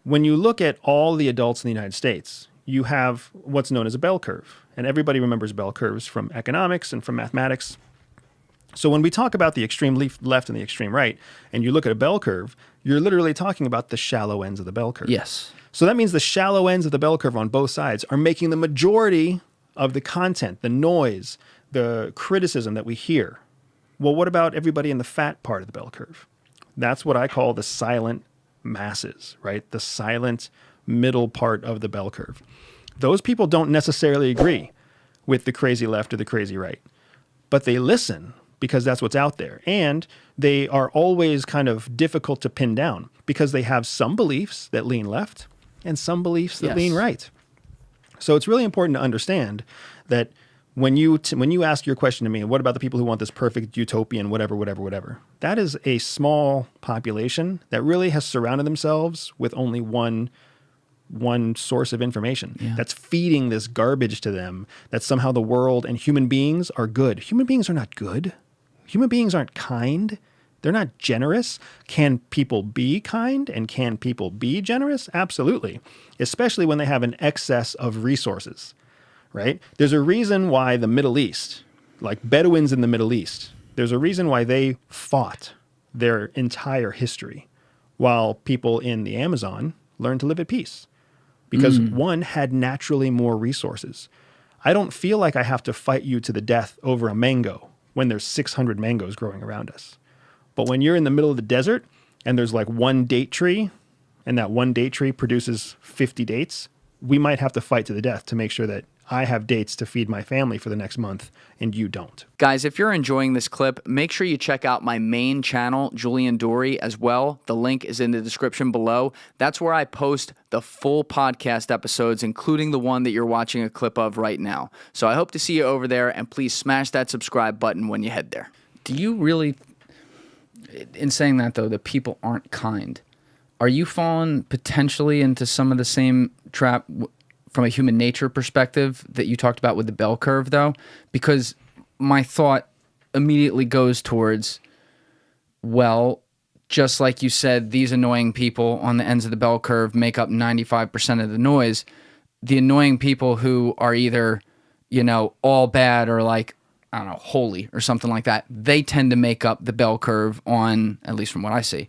when you look at all the adults in the United States, you have what's known as a bell curve. And everybody remembers bell curves from economics and from mathematics. So when we talk about the extreme left and the extreme right, and you look at a bell curve, you're literally talking about the shallow ends of the bell curve. Yes. So that means the shallow ends of the bell curve on both sides are making the majority of the content, the noise, the criticism that we hear. Well, what about everybody in the fat part of the bell curve? That's what I call the silent masses, right? The silent middle part of the bell curve. Those people don't necessarily agree with the crazy left or the crazy right, but they listen because that's what's out there. And they are always kind of difficult to pin down because they have some beliefs that lean left and some beliefs that lean right. So it's really important to understand that when you ask your question to me, what about the people who want this perfect utopian, whatever, that is a small population that really has surrounded themselves with only one source of information that's feeding this garbage to them, that somehow the world and human beings are good. Human beings are not good. Human beings aren't kind. They're not generous. Can people be kind and can people be generous? Absolutely. Especially when they have an excess of resources, right? There's a reason why the Middle East, like Bedouins in the Middle East, there's a reason why they fought their entire history while people in the Amazon learned to live at peace. Because one had naturally more resources. I don't feel like I have to fight you to the death over a mango when there's 600 mangoes growing around us. But when you're in the middle of the desert and there's like one date tree and that one date tree produces 50 dates, we might have to fight to the death to make sure that I have dates to feed my family for the next month and you don't. Guys, if you're enjoying this clip, make sure you check out my main channel, Julian Dorey, as well. The link is in the description below. That's where I post the full podcast episodes, including the one that you're watching a clip of right now. So I hope to see you over there, and please smash that subscribe button when you head there. Do you really, in saying that though, that people aren't kind, are you falling potentially into some of the same trap from a human nature perspective that you talked about with the bell curve, though? Because my thought immediately goes towards, well, just like you said, these annoying people on the ends of the bell curve make up 95% of the noise. The annoying people who are either, all bad or like, I don't know, holy or something like that, they tend to make up the bell curve on, at least from what I see,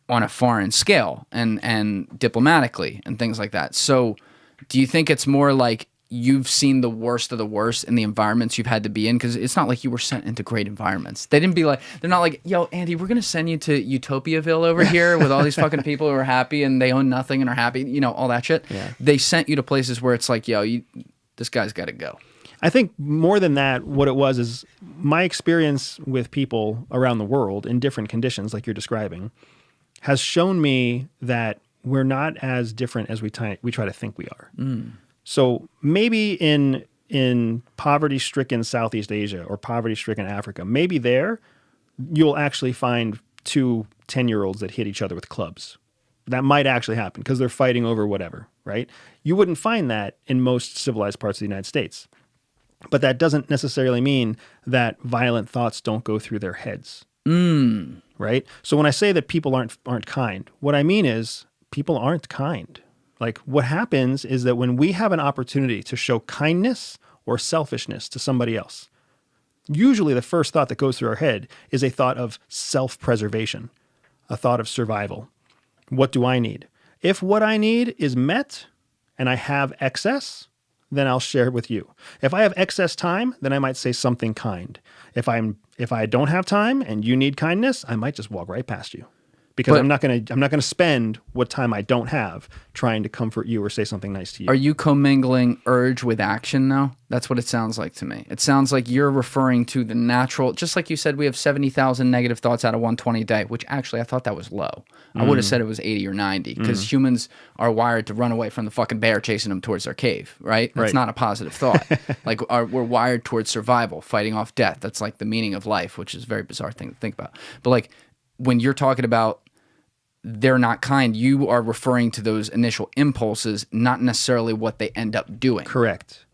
on a foreign scale and diplomatically and things like that. So do you think it's more like you've seen the worst of the worst in the environments you've had to be in? Because it's not like you were sent into great environments. They're not like, yo, Andy, we're going to send you to Utopiaville over here with all these fucking people who are happy and they own nothing and are happy, all that shit. Yeah. They sent you to places where it's like, yo, this guy's got to go. I think more than that, what it was is my experience with people around the world in different conditions like you're describing has shown me that we're not as different as we try to think we are. So maybe in poverty-stricken Southeast Asia or poverty-stricken Africa, maybe there you'll actually find two 10-year-olds that hit each other with clubs. That might actually happen because they're fighting over whatever, right? You wouldn't find that in most civilized parts of the United States. But that doesn't necessarily mean that violent thoughts don't go through their heads. Right? So when I say that people aren't kind, what I mean is people aren't kind. Like what happens is that when we have an opportunity to show kindness or selfishness to somebody else, usually the first thought that goes through our head is a thought of self-preservation, a thought of survival. What do I need? If what I need is met and I have excess, then I'll share it with you. If I have excess time, then I might say something kind. If I don't have time and you need kindness, I might just walk right past you. Because I'm not gonna spend what time I don't have trying to comfort you or say something nice to you. Are you commingling urge with action now? That's what it sounds like to me. It sounds like you're referring to the natural, just like you said, we have 70,000 negative thoughts out of 120 a day, which actually I thought that was low. I would have said it was 80 or 90 because humans are wired to run away from the fucking bear chasing them towards their cave, right? That's not a positive thought. We're wired towards survival, fighting off death. That's like the meaning of life, which is a very bizarre thing to think about. But like when you're talking about they're not kind, you are referring to those initial impulses, not necessarily what they end up doing. Correct.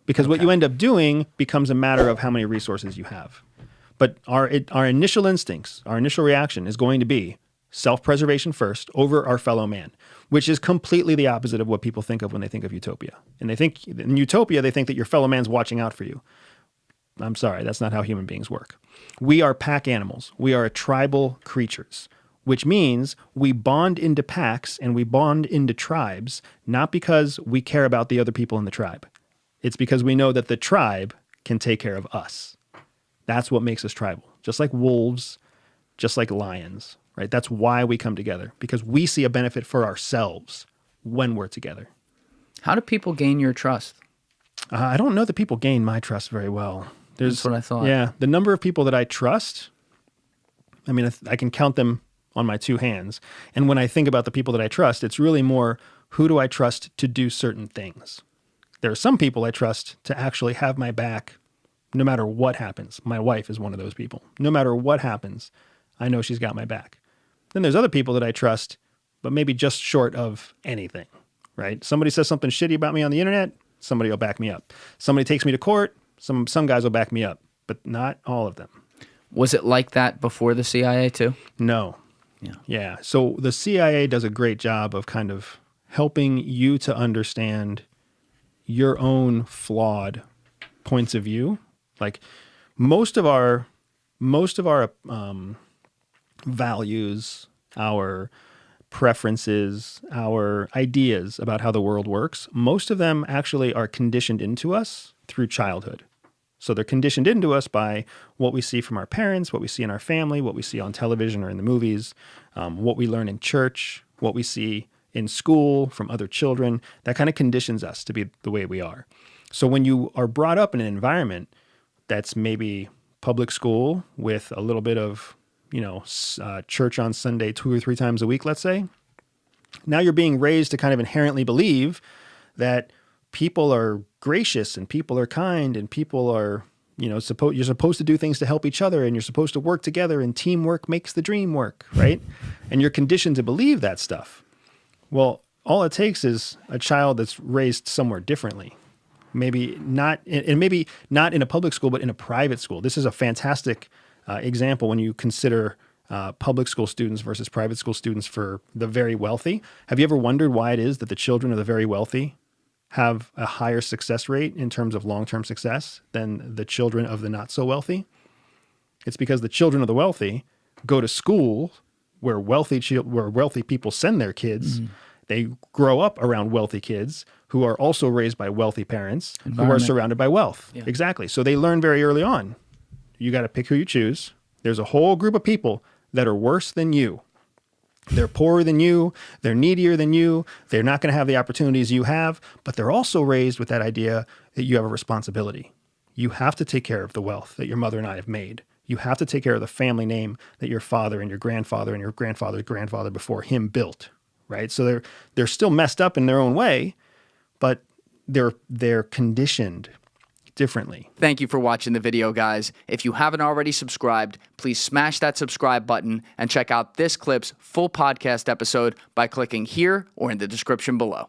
Because what you end up doing becomes a matter of how many resources you have. But our initial instincts, our initial reaction is going to be self-preservation first over our fellow man, which is completely the opposite of what people think of when they think of utopia. And they think in utopia, they think that your fellow man's watching out for you. I'm sorry, that's not how human beings work. We are pack animals. We are tribal creatures, which means we bond into packs and we bond into tribes, not because we care about the other people in the tribe. It's because we know that the tribe can take care of us. That's what makes us tribal. Just like wolves, just like lions, right? That's why we come together, because we see a benefit for ourselves when we're together. How do people gain your trust? I don't know that people gain my trust very well. That's what I thought. Yeah, the number of people that I trust, I mean, I can count them on my two hands. And when I think about the people that I trust, it's really more, who do I trust to do certain things? There are some people I trust to actually have my back no matter what happens. My wife is one of those people. No matter what happens, I know she's got my back. Then there's other people that I trust, but maybe just short of anything, right? Somebody says something shitty about me on the internet, somebody will back me up. Somebody takes me to court, some guys will back me up, but not all of them. Was it like that before the CIA too? No. Yeah. So the CIA does a great job of kind of helping you to understand your own flawed points of view. Like most of our values, our preferences, our ideas about how the world works, most of them actually are conditioned into us through childhood. So they're conditioned into us by what we see from our parents, what we see in our family, what we see on television or in the movies, what we learn in church, what we see in school from other children. That kind of conditions us to be the way we are. So when you are brought up in an environment that's maybe public school with a little bit of, church on Sunday 2 or 3 times a week, let's say, now you're being raised to kind of inherently believe that people are gracious and people are kind and people are, you're supposed to do things to help each other and you're supposed to work together and teamwork makes the dream work, right? And you're conditioned to believe that stuff. Well, all it takes is a child that's raised somewhere differently. Maybe not in a public school, but in a private school. This is a fantastic example when you consider public school students versus private school students for the very wealthy. Have you ever wondered why it is that the children of the very wealthy have a higher success rate in terms of long-term success than the children of the not so wealthy? It's because the children of the wealthy go to school where wealthy people send their kids. Mm-hmm. They grow up around wealthy kids who are also raised by wealthy parents who are surrounded by wealth. Yeah. Exactly. So they learn very early on. You got to pick who you choose. There's a whole group of people that are worse than you. They're poorer than you. They're needier than you. They're not going to have the opportunities you have, but they're also raised with that idea that you have a responsibility. You have to take care of the wealth that your mother and I have made. You have to take care of the family name that your father and your grandfather's grandfather before him built, right? So they're still messed up in their own way, but they're conditioned differently. Thank you for watching the video, guys. If you haven't already subscribed, please smash that subscribe button and check out this clip's full podcast episode by clicking here or in the description below.